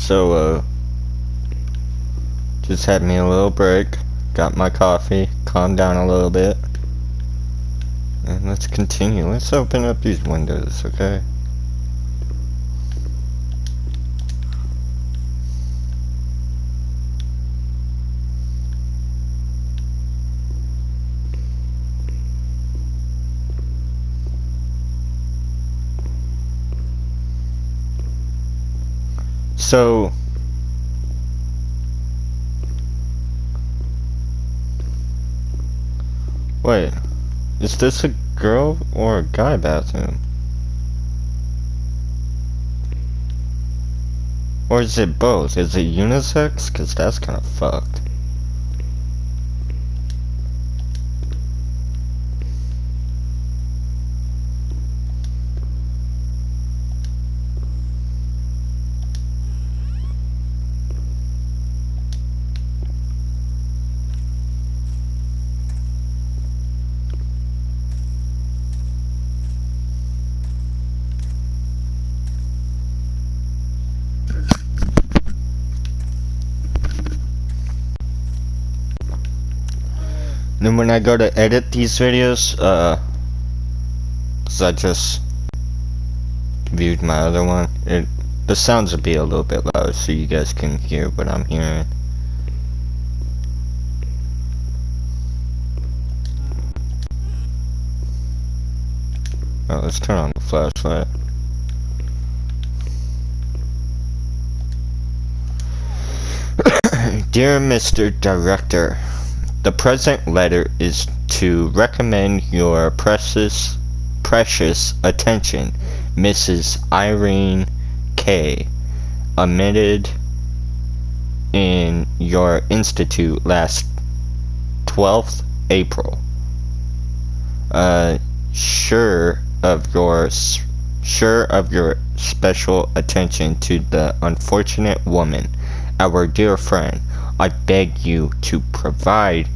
So, just had me a little break, got my coffee, calmed down a little bit, and let's continue. Let's open up these windows, okay? So, wait, is this a girl or a guy bathroom? Or is it both? Is it unisex? Cause that's kinda fucked. Then when I go to edit these videos, cause I just viewed my other one, the sounds will be a little bit louder so you guys can hear what I'm hearing. Oh, let's turn on the flashlight. Dear Mr. Director, the present letter is to recommend your precious attention, Mrs. Irene K. Admitted in your institute last 12th April. Sure of your special attention to the unfortunate woman, our dear friend. I beg you to provide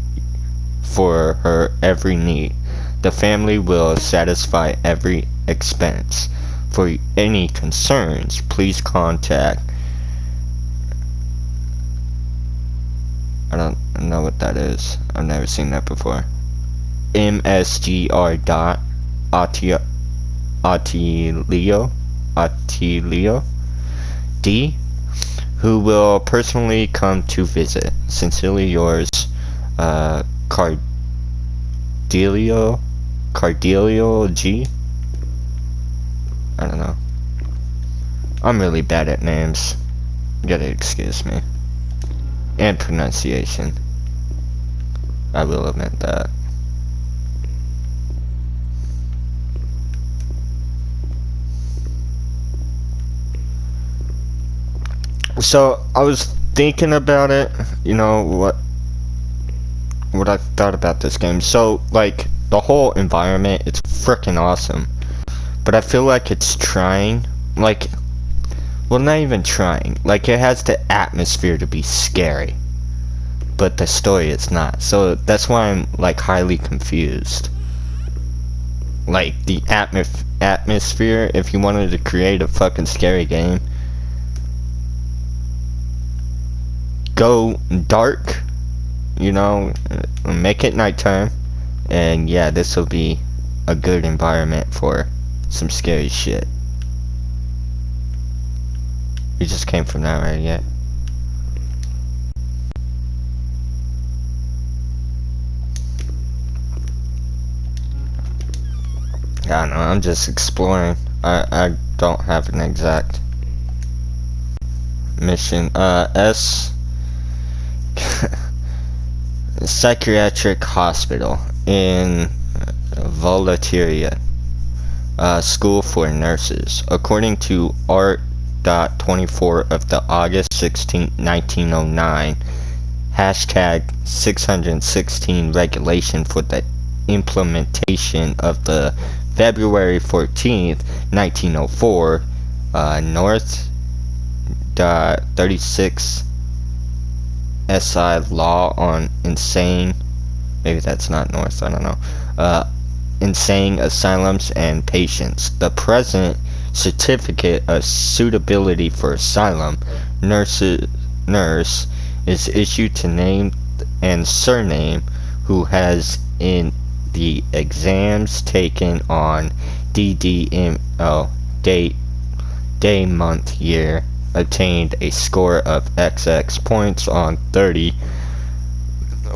for her every need. The family will satisfy every expense. For any concerns, please contact. I don't know what that is. I've never seen that before. MSGR dot Attilio D, who will personally come to visit. Sincerely yours, Cardelio G. I don't know. I'm really bad at names. You gotta excuse me. And pronunciation. I will admit that. So I was thinking about it, you know, what I thought about this game. So like the whole environment, it's freaking awesome, but I feel like it's trying, like, well, not even trying, like it has the atmosphere to be scary, but the story is not. So that's why I'm like highly confused. Like the atmosphere, if you wanted to create a fucking scary game, go dark, you know, make it nighttime, and yeah, this will be a good environment for some scary shit. You just came from that, right? Yeah. I don't know, I'm just exploring. I don't have an exact mission. Psychiatric hospital in Volateria, school for nurses. According to Art.24 of the August 16, 1909, hashtag 616 regulation for the implementation of the February 14th, 1904, North.36 SI law on insane, maybe that's not North, I don't know, insane asylums and patients. The present certificate of suitability for asylum, nurse is issued to name and surname who has in the exams taken on DDMO day month year obtained a score of XX points on 30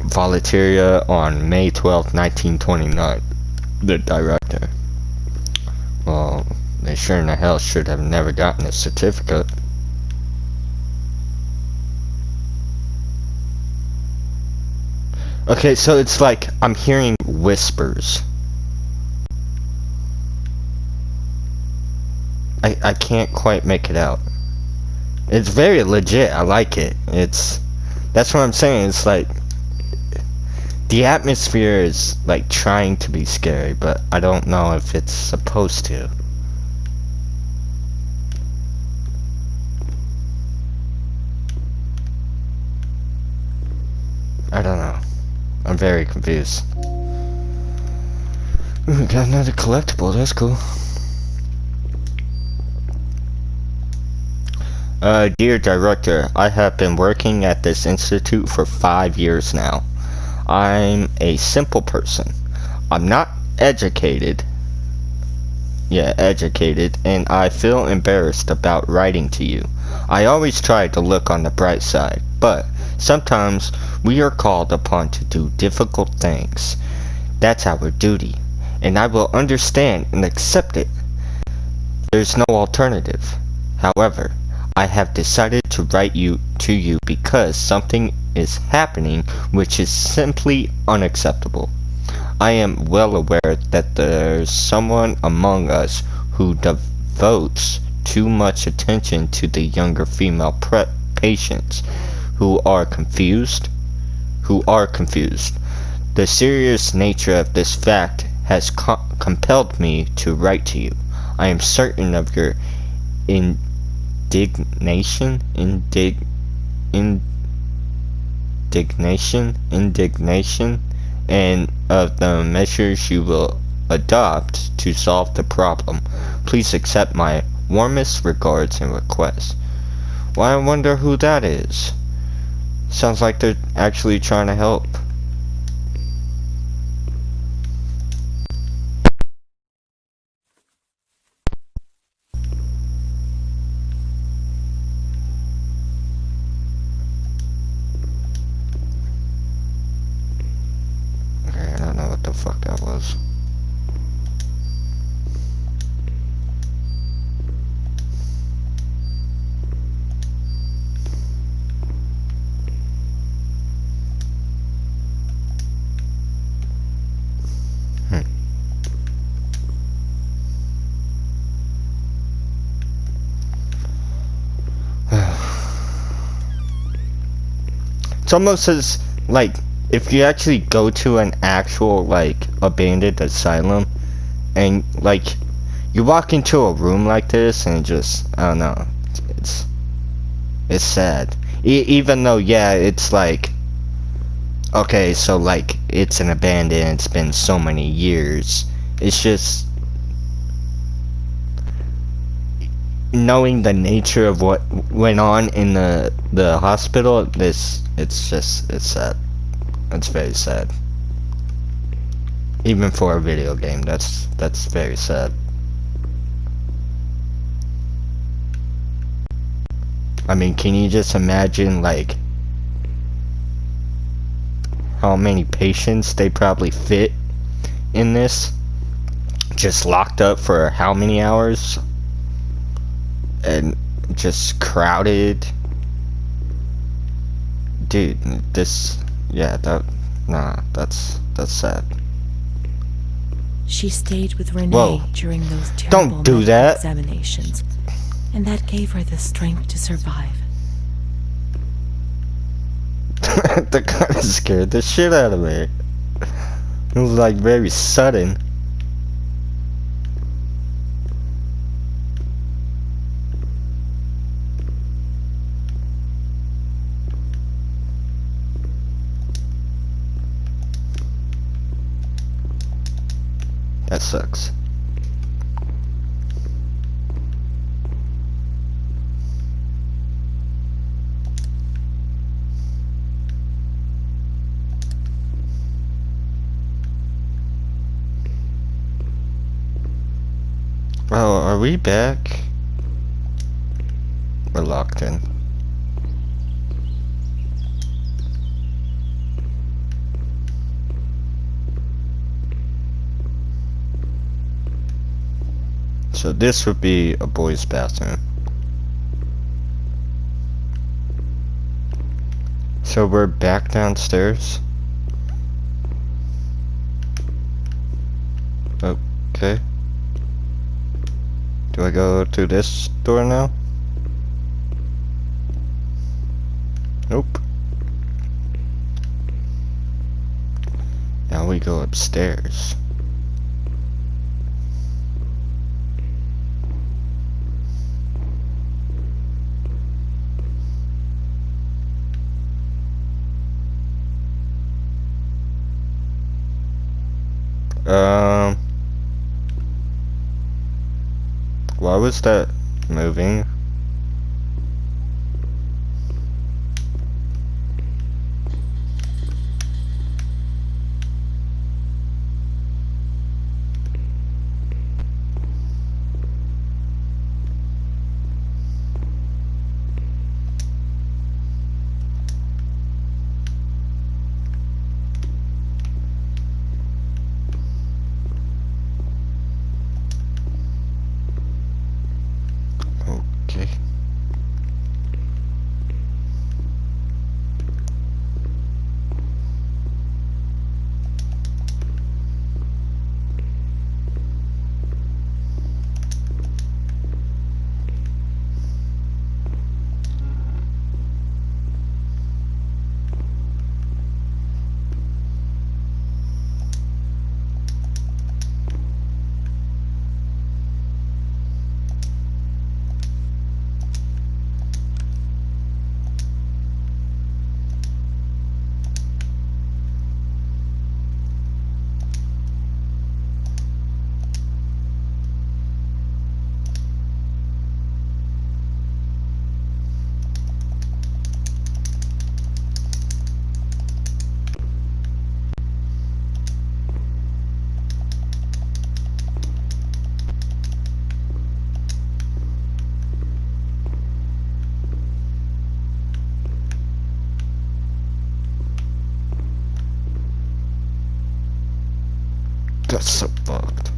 Volunteeria on May 12, 1929. The director. Well, they sure in the hell should have never gotten a certificate. Okay, so it's like I'm hearing whispers. I can't quite make it out. It's very legit. I like it. That's what I'm saying. It's like the atmosphere is like trying to be scary, but I don't know if it's supposed to. I don't know. I'm very confused. Ooh, we got another collectible. That's cool. Dear Director, I have been working at this institute for 5 years now. I'm a simple person. I'm not educated. Educated, and I feel embarrassed about writing to you. I always try to look on the bright side, but sometimes we are called upon to do difficult things. That's our duty, and I will understand and accept it. There's no alternative. However, I have decided to write to you because something is happening which is simply unacceptable. I am well aware that there's someone among us who devotes too much attention to the younger female patients who are confused. The serious nature of this fact has compelled me to write to you. I am certain of your indignation, and of the measures you will adopt to solve the problem. Please accept my warmest regards and requests. Well, I wonder who that is. Sounds like they're actually trying to help. Okay, I don't know what the fuck that was. It's almost as like if you actually go to an actual like abandoned asylum and like you walk into a room like this and just I don't know, it's sad. Even though it's like okay, so like it's an abandoned, it's been so many years. It's just knowing the nature of what went on in the hospital, it's sad. It's very sad. Even for a video game, that's very sad. I mean, can you just imagine like how many patients they probably fit in this? Just locked up for how many hours? And just crowded. Dude, that's sad. She stayed with Renee Whoa. during those terrible Don't do that. examinations, and that gave her the strength to survive. That kind of scared the shit out of me. It was like very sudden. That sucks. Oh, are we back? We're locked in. So this would be a boys' bathroom. So we're back downstairs. Okay. Do I go through this door now? Nope. Now we go upstairs. Why was that moving? Okay. That's so fucked.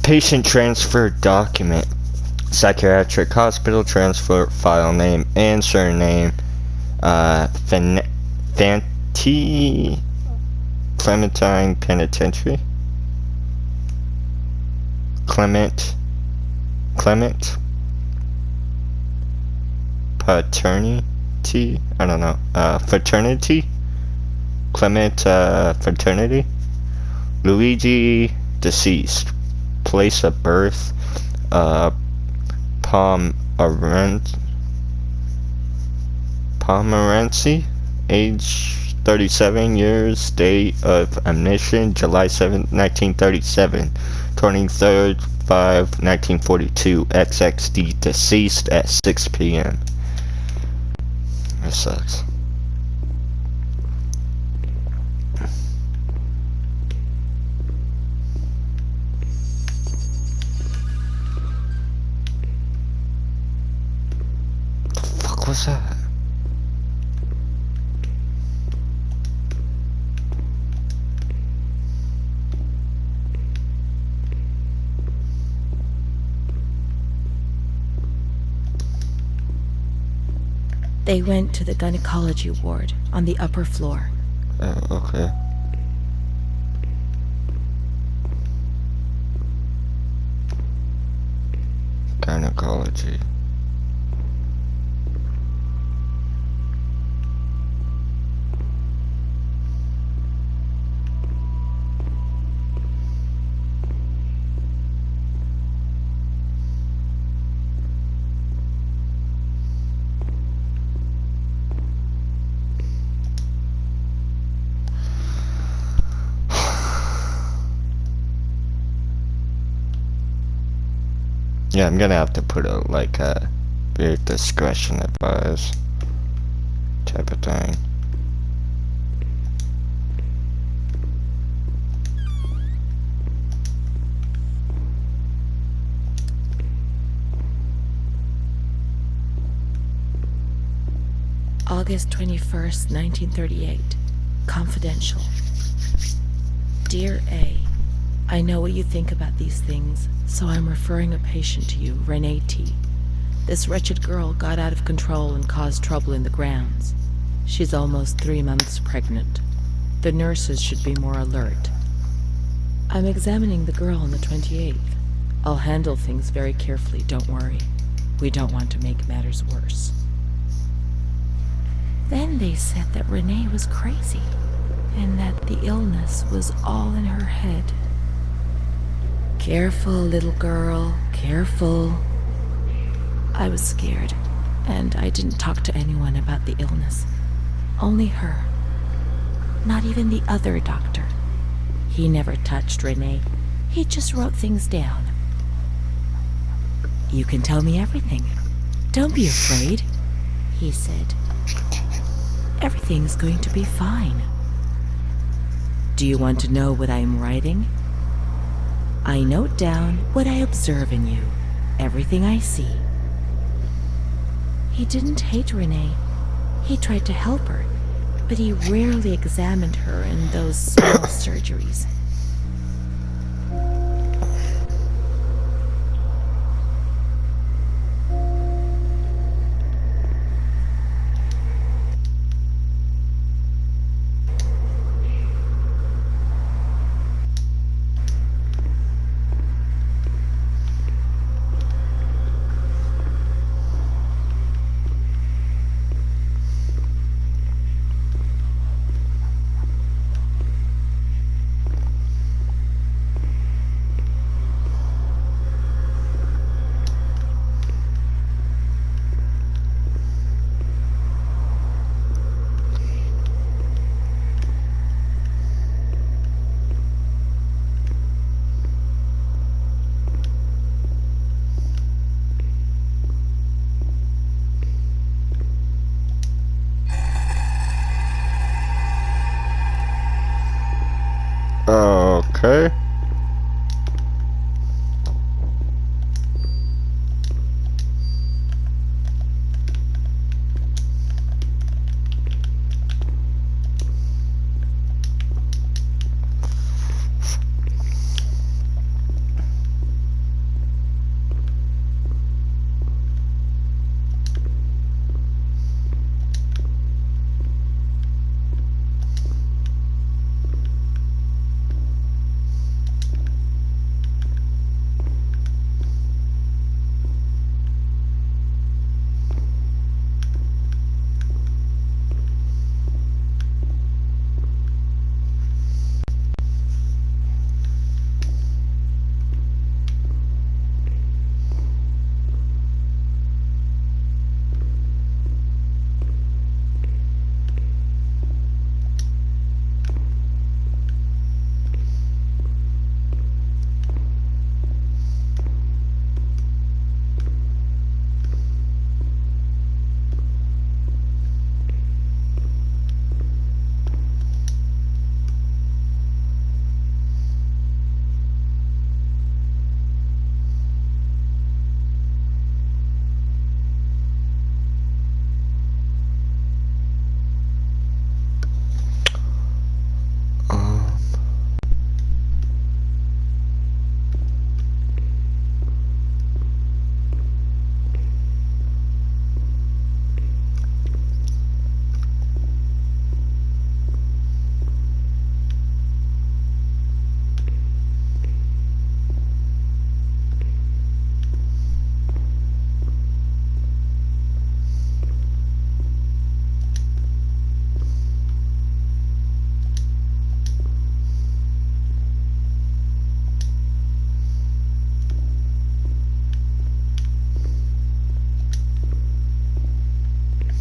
Patient transfer document. Psychiatric hospital transfer file name and surname. Fanti Clementine Penitentiary. Clement Paternity, I don't know, Fraternity, Clement, Fraternity, Luigi, deceased, place of birth, Pomerancy, age 37 years, date of admission, July 7th, 1937, 23rd, 5, 1942, XXD, deceased at 6 p.m. That sucks. The fuck was that? They went to the gynecology ward on the upper floor. Oh, okay. Gynecology. Yeah, I'm gonna have to put a, like, a big discretion advised type of thing. August 21st, 1938. Confidential. Dear A, I know what you think about these things, so I'm referring a patient to you, Renee T. This wretched girl got out of control and caused trouble in the grounds. She's almost 3 months pregnant. The nurses should be more alert. I'm examining the girl on the 28th. I'll handle things very carefully, don't worry. We don't want to make matters worse. Then they said that Renee was crazy, and that the illness was all in her head. Careful, little girl, careful. I was scared, and I didn't talk to anyone about the illness. Only her. Not even the other doctor. He never touched Renee. He just wrote things down. You can tell me everything. Don't be afraid, he said. Everything's going to be fine. Do you want to know what I'm writing? I note down what I observe in you, everything I see. He didn't hate Renee. He tried to help her, but he rarely examined her in those small surgeries. Okay.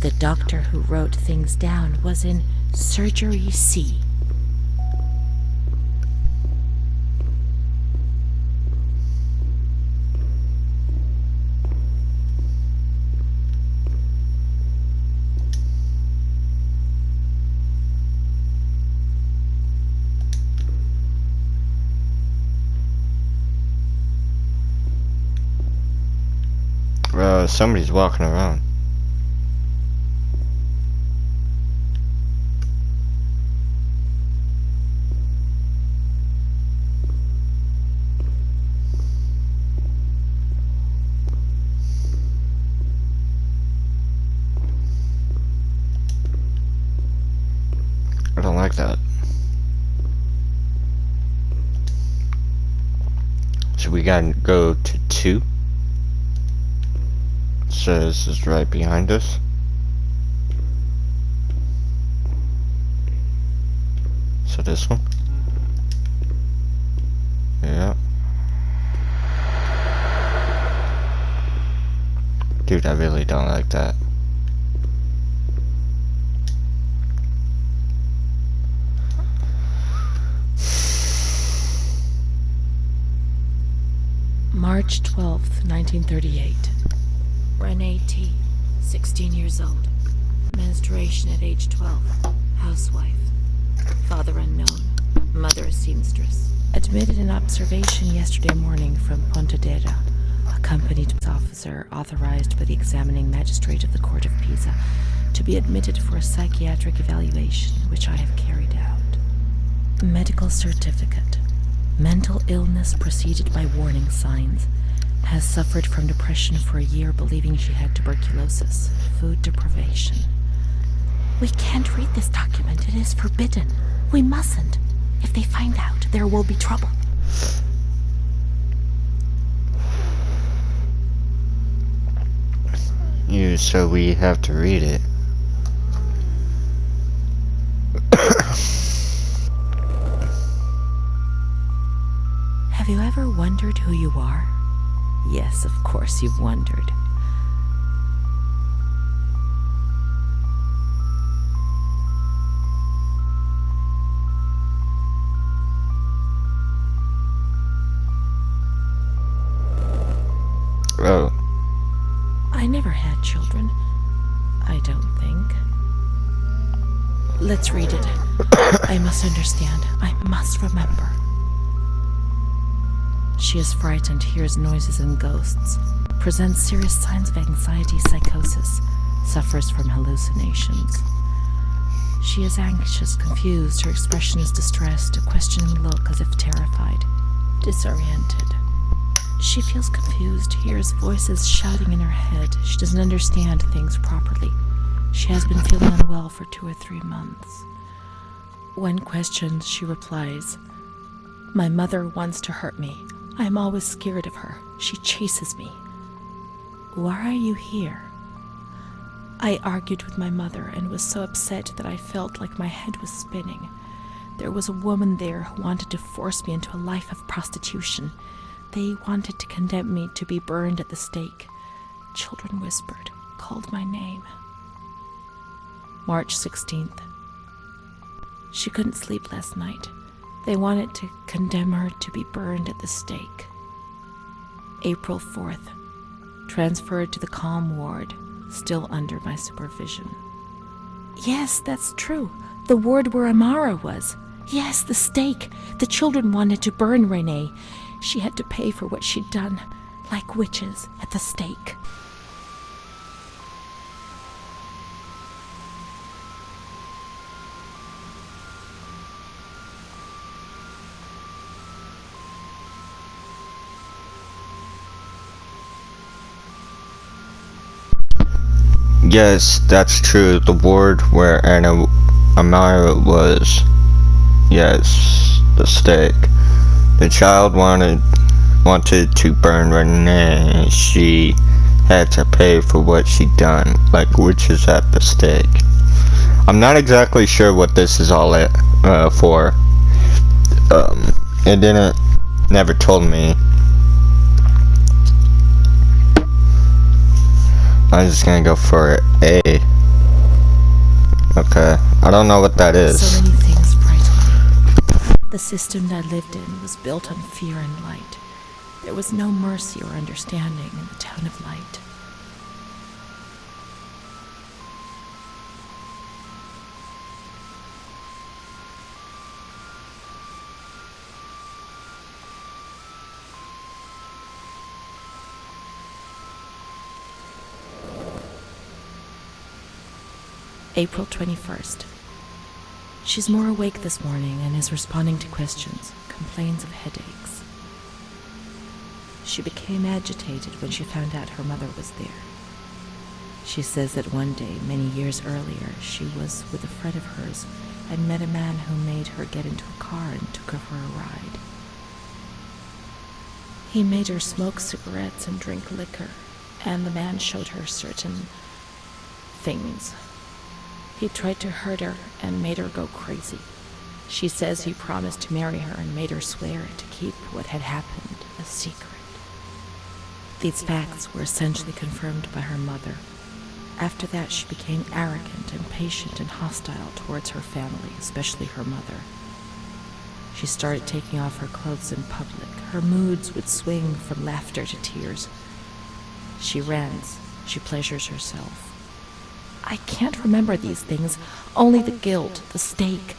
The doctor who wrote things down was in Surgery C. Somebody's walking around. I don't like that. So we gotta go to 2. So this is right behind us. So this one? Yeah. Dude, I really don't like that. March 12th, 1938. Renee T., 16 years old. Menstruation at age 12. Housewife. Father unknown. Mother a seamstress. Admitted in observation yesterday morning from Pontedera, accompanied with an officer authorized by the examining magistrate of the Court of Pisa to be admitted for a psychiatric evaluation, which I have carried out. Medical certificate. Mental illness preceded by warning signs. Has suffered from depression for a year, believing she had tuberculosis. Food deprivation. We can't read this document. It is forbidden. We mustn't. If they find out, there will be trouble. So we have to read it. Have you ever wondered who you are? Yes, of course you've wondered. Oh. I never had children. I don't think. Let's read it. I must understand. I must remember. She is frightened, hears noises and ghosts, presents serious signs of anxiety, psychosis, suffers from hallucinations. She is anxious, confused, her expression is distressed, a questioning look as if terrified, disoriented. She feels confused, hears voices shouting in her head. She doesn't understand things properly. She has been feeling unwell for 2 or 3 months. When questioned, she replies, "My mother wants to hurt me. I am always scared of her. She chases me." "Why are you here?" "I argued with my mother and was so upset that I felt like my head was spinning. There was a woman there who wanted to force me into a life of prostitution. They wanted to condemn me to be burned at the stake. Children whispered, called my name." March 16th. She couldn't sleep last night. They wanted to condemn her to be burned at the stake. April 4th. Transferred to the calm ward, still under my supervision. Yes, that's true. The ward where Amara was. Yes, the stake. The children wanted to burn Renee. She had to pay for what she'd done, like witches at the stake. Yes, that's true. The ward where Amara was. Yes, the stake. The child wanted to burn Renee. She had to pay for what she'd done, like witches at the stake. I'm not exactly sure what this is all for. It never told me. I'm just gonna go for A. Okay, I don't know what that is. So many things frightened me. The system that I lived in was built on fear and light. There was no mercy or understanding in the town of light. April 21st. She's more awake this morning and is responding to questions, complains of headaches. She became agitated when she found out her mother was there. She says that one day, many years earlier, she was with a friend of hers and met a man who made her get into a car and took her for a ride. He made her smoke cigarettes and drink liquor, and the man showed her certain things. He tried to hurt her and made her go crazy. She says he promised to marry her and made her swear to keep what had happened a secret. These facts were essentially confirmed by her mother. After that, she became arrogant, impatient, and hostile towards her family, especially her mother. She started taking off her clothes in public. Her moods would swing from laughter to tears. She rants. She pleasures herself. I can't remember these things, only the guilt, the stake.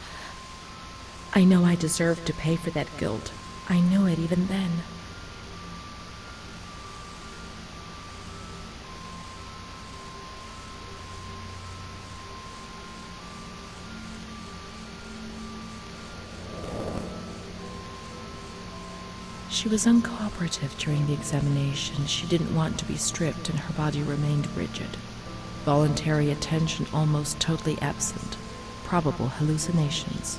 I know I deserved to pay for that guilt. I knew it even then. She was uncooperative during the examination. She didn't want to be stripped and her body remained rigid. Voluntary attention almost totally absent. Probable hallucinations.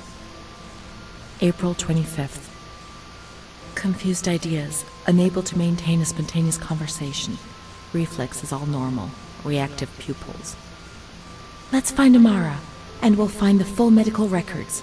April 25th. Confused ideas, unable to maintain a spontaneous conversation. Reflexes all normal. Reactive pupils. Let's find Amara, and we'll find the full medical records.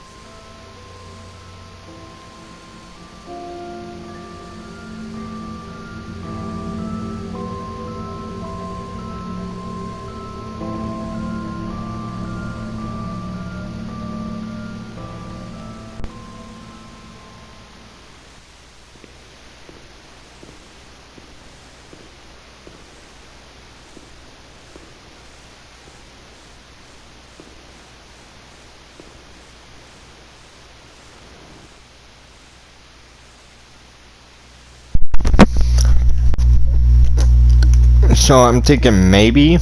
So I'm thinking maybe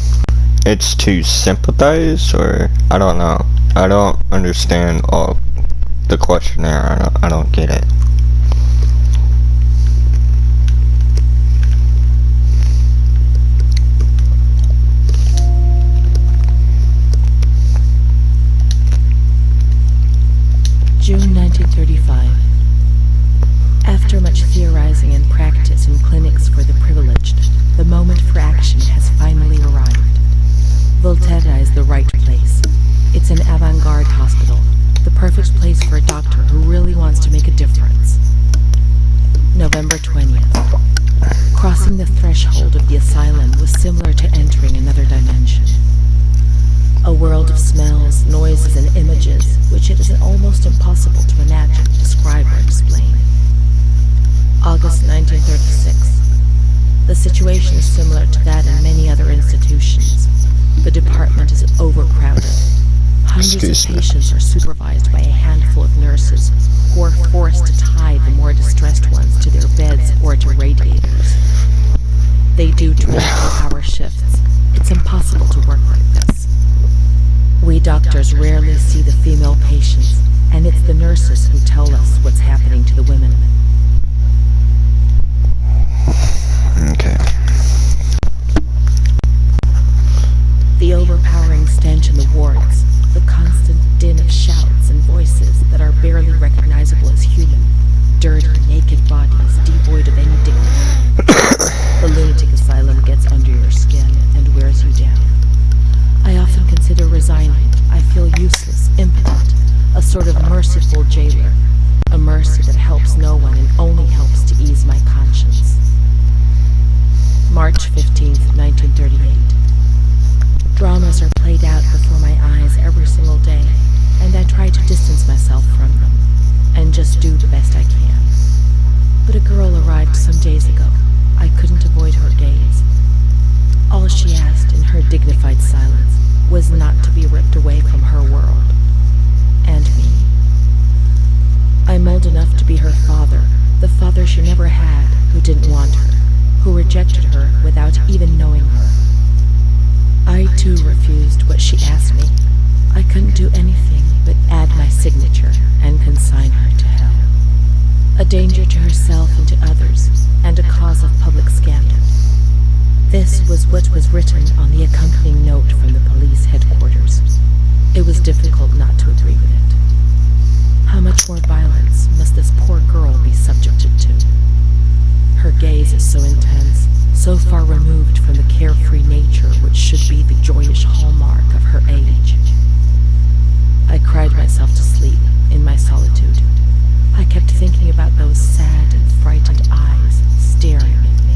it's to sympathize, or I don't know. I don't understand all the questionnaire. I don't get it. June 1935. After much theorizing and practice in clinics for the privileged, the moment for action has finally arrived. Volterra is the right place. It's an avant-garde hospital, the perfect place for a doctor who really wants to make a difference. November 20th. Crossing the threshold of the asylum was similar to entering another dimension. A world of smells, noises, and images, which it is almost impossible to imagine, describe, or explain. August 1936. The situation is similar to that in many other institutions. The department is overcrowded. Hundreds of patients are supervised by a handful of nurses who are forced to tie the more distressed ones to their beds or to radiators. They do 24-hour shifts. It's impossible to work like this. We doctors rarely see the female patients, and it's the nurses who tell us what's happening to the women. Okay. The overpowering stench in the wards, the constant din of shouts and voices that are barely recognizable as human, dirty, naked bodies devoid of any dignity. The lunatic asylum gets under your skin and wears you down. I often consider resigning. I feel useless, impotent, a sort of merciful jailer, a mercy that helps no one and only helps to ease my conscience. March 15th, 1938. Dramas are played out before my eyes every single day, and I try to distance myself from them, and just do the best I can. But a girl arrived some days ago. I couldn't avoid her gaze. All she asked in her dignified silence was not to be ripped away from her world, and me. I'm old enough to be her father, the father she never had, who didn't want her, who rejected her without even knowing her. I too refused what she asked me, couldn't do anything but add my signature and consign her to hell. A danger to herself and to others, and a cause of public scandal. This was what was written on the accompanying note from the police headquarters. It was difficult not to agree with it. How much more violence must this poor girl be subjected to? Her gaze is so intense, so far removed from the carefree nature which should be the joyous hallmark of her age. I cried myself to sleep in my solitude. I kept thinking about those sad and frightened eyes staring at me.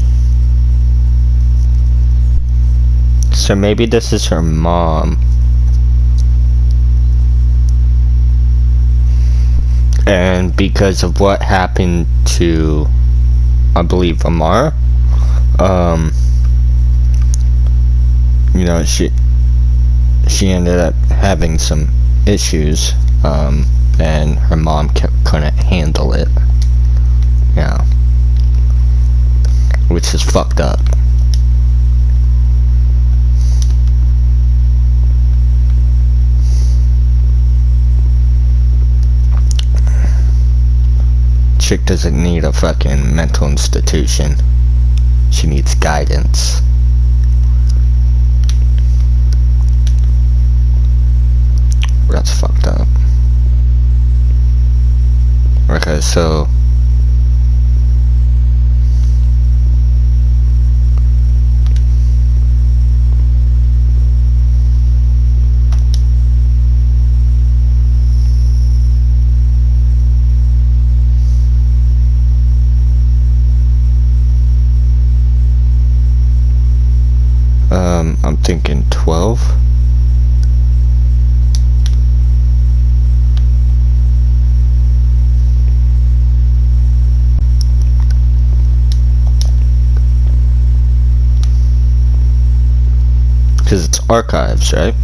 So maybe this is her mom. And because of what happened to, I believe, Amara, you know, she ended up having some issues, and her mom couldn't handle it, yeah, which is fucked up. Chick doesn't need a fucking mental institution. She needs guidance. That's fucked up. Okay, so I'm thinking 12. Because it's archives, right?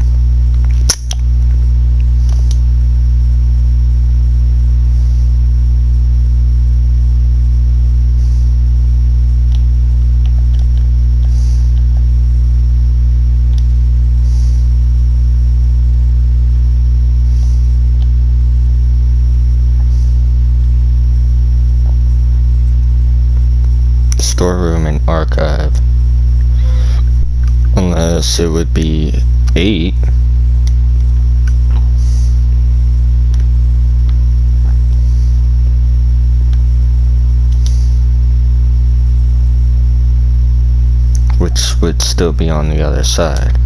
Storeroom and archive. Unless it would be 8. Which would still be on the other side.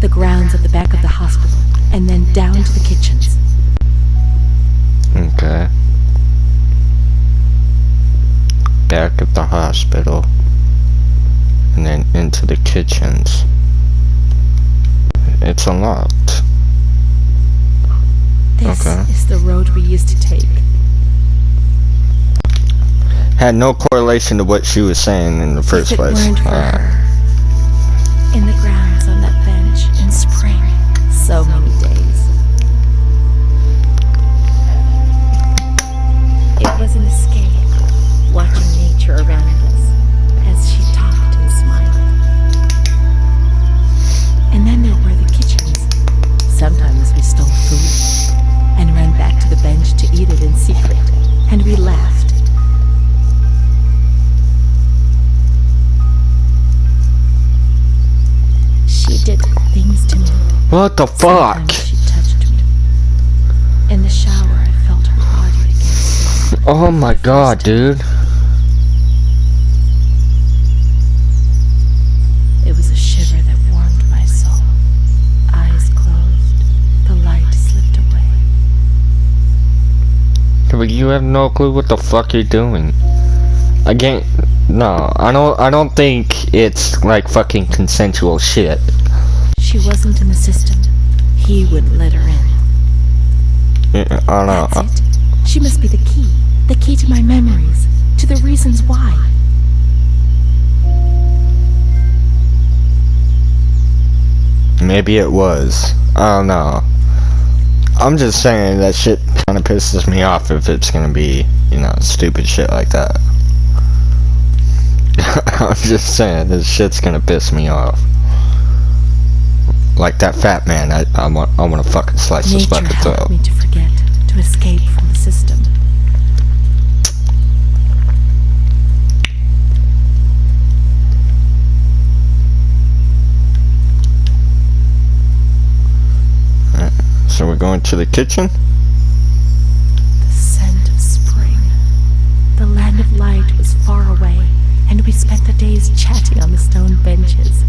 The grounds at the back of the hospital, and then down to the kitchens. Okay. Back of the hospital, and then into the kitchens. It's unlocked. This Okay. is the road we used to take. Had no correlation to what she was saying in the first If it place. weren't for her, in the grounds on that bench in spring, so many days. It was an escape, watching nature around us as she talked and smiled. And then there were the kitchens. Sometimes we stole food and ran back to the bench to eat it in secret, and we laughed. She did things to me. What the fuck? Sometimes she touched me. In the shower, I felt her body against me. Oh my god, dude. It was a shiver that warmed my soul. Eyes closed, the light slipped away. But you have no clue what the fuck you're doing. Again, No, I don't think it's like fucking consensual shit. She wasn't in the system. He wouldn't let her in. Yeah, I don't know. That's it. She must be the key. The key to my memories. To the reasons why. Maybe it was. I don't know. I'm just saying that shit kind of pisses me off if it's gonna be, you know, stupid shit like that. I'm just saying this shit's gonna piss me off. Like that fat man, I want to fucking slice his Nature fucking helped throat. me to forget, to escape from the system. So we're going to the kitchen? The scent of spring. The land of light was far away, and we spent the days chatting on the stone benches.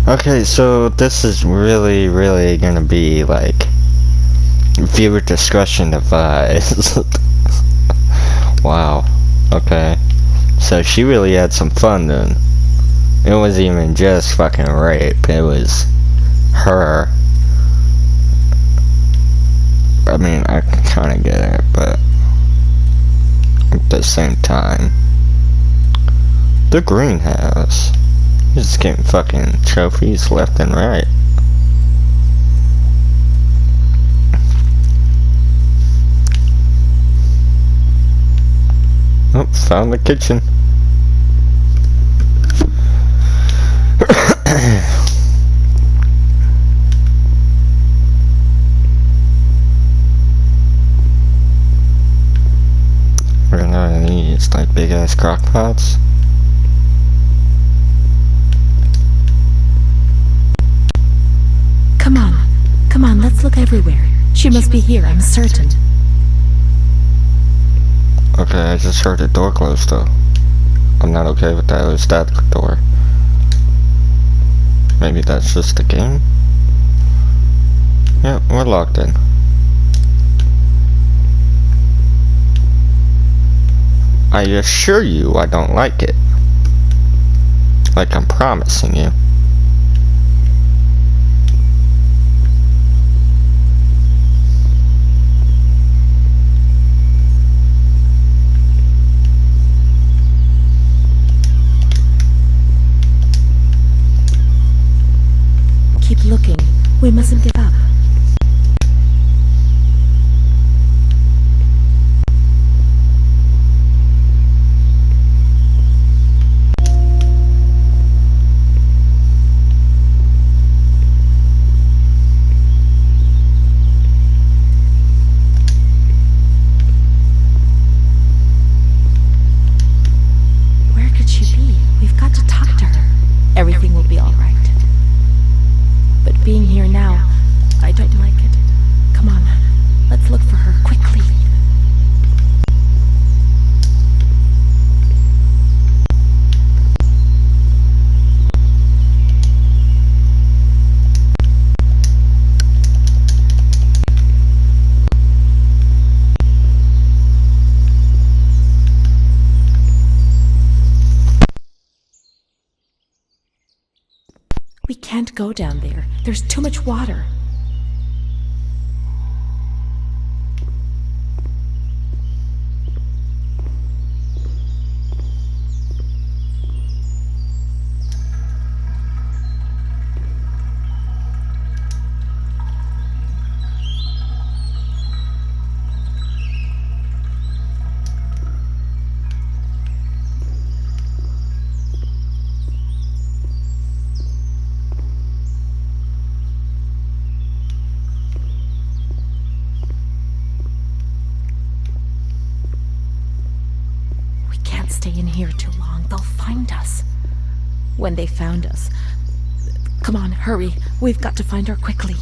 Okay, so this is really gonna be like viewer discretion advised. Wow. Okay. So she really had some fun then. It wasn't even just fucking rape, it was her. I mean, I can kinda get it, but at the same time. The greenhouse. He's just getting fucking trophies left and right. Oh, found the kitchen. We're gonna need these like big ass crock pots. Come on, let's look everywhere. She must be here, I'm certain. Okay, I just heard the door close though. I'm not okay with that. It was that door. Maybe that's just the game? Yeah, we're locked in. I assure you I don't like it. Like I'm promising you. Keep looking. We mustn't give up. Where could she be? We've got to talk to her. Everything will be all right. But being here now, I don't like it. Come on, let's look for her quickly. We can't go down there. There's too much water. here too long, they'll find us. When they found us... Come on, hurry. We've got to find her quickly.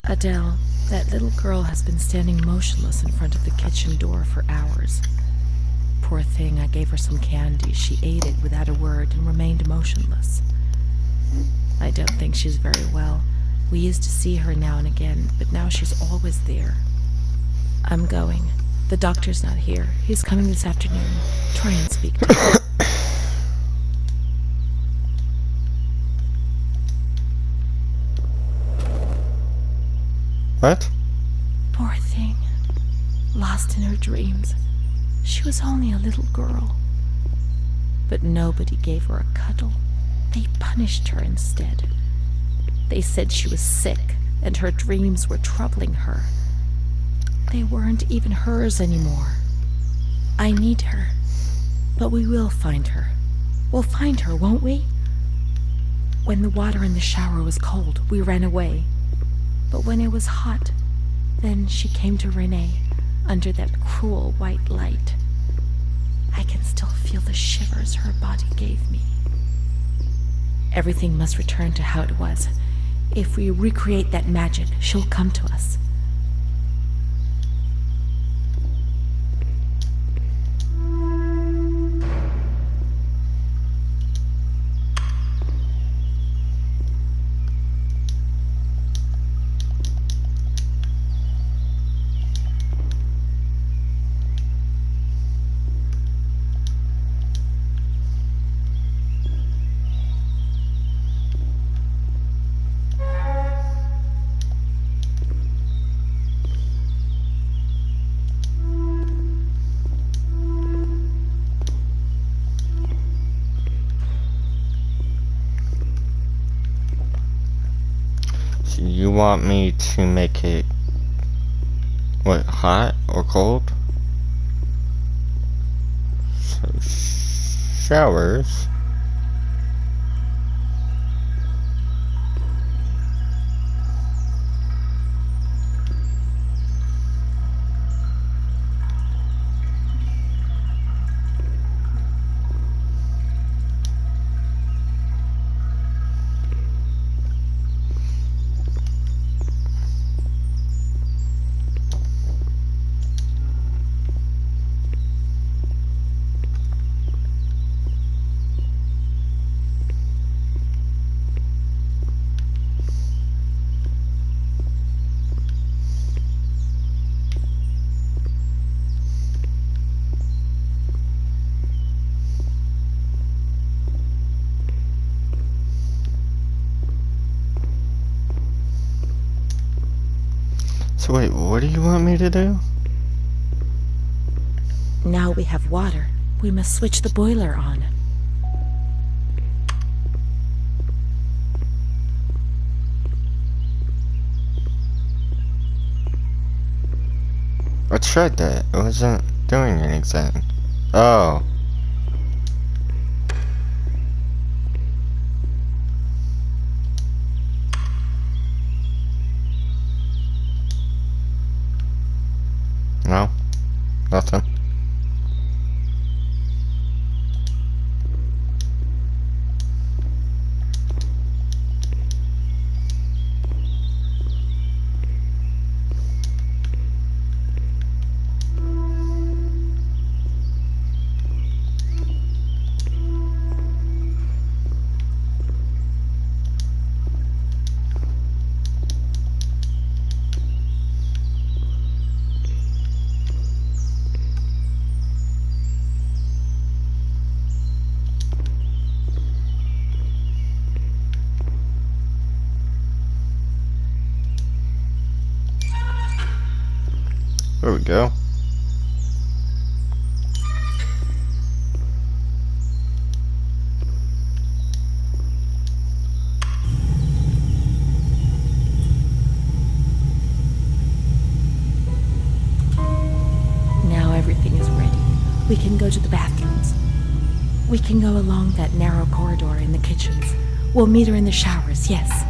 Adele, that little girl has been standing motionless in front of the kitchen door for hours. Poor thing, I gave her some candy. She ate it without a word and remained motionless. I don't think she's very well. We used to see her now and again, but now she's always there. I'm going. The doctor's not here. He's coming this afternoon. Try and speak to him. What? Poor thing. Lost in her dreams. She was only a little girl. But nobody gave her a cuddle. They punished her instead. They said she was sick, and her dreams were troubling her. They weren't even hers anymore. I need her. But we will find her. We'll find her, won't we? When the water in the shower was cold, we ran away. But when it was hot, then she came to Renee, under that cruel white light. I can still feel the shivers her body gave me. Everything must return to how it was. If we recreate that magic, she'll come to us. You want me to make it, what, hot or cold? So, showers. So wait, what do you want me to do? Now we have water. We must switch the boiler on. I tried that. It wasn't doing anything. Oh. No. Nothing. go. Now everything is ready. We can go to the bathrooms. We can go along that narrow corridor in the kitchens. We'll meet her in the showers, yes.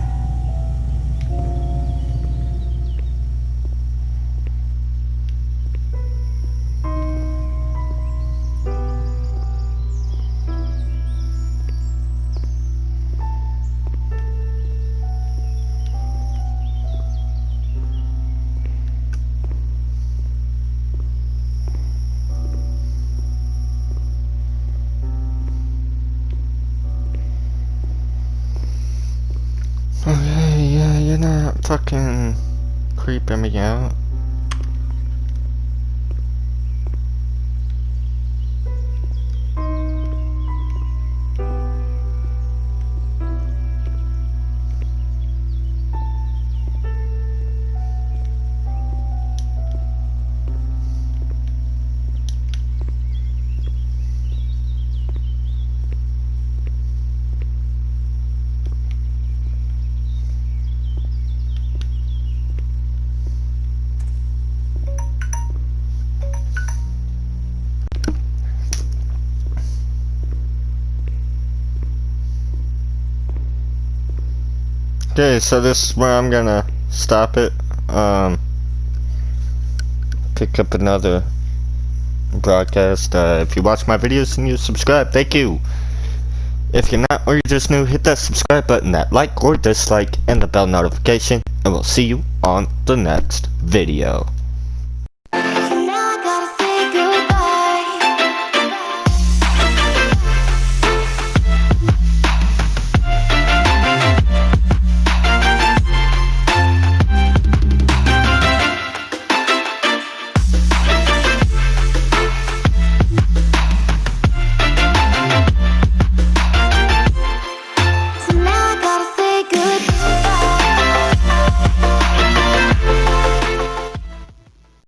Okay, yeah, you're not fucking creeping me out. Okay, so this is where I'm gonna stop it. Pick up another broadcast. If you watch my videos and you subscribe, thank you. If you're not or you're just new, hit that subscribe button, that like or dislike, and the bell notification, and we'll see you on the next video.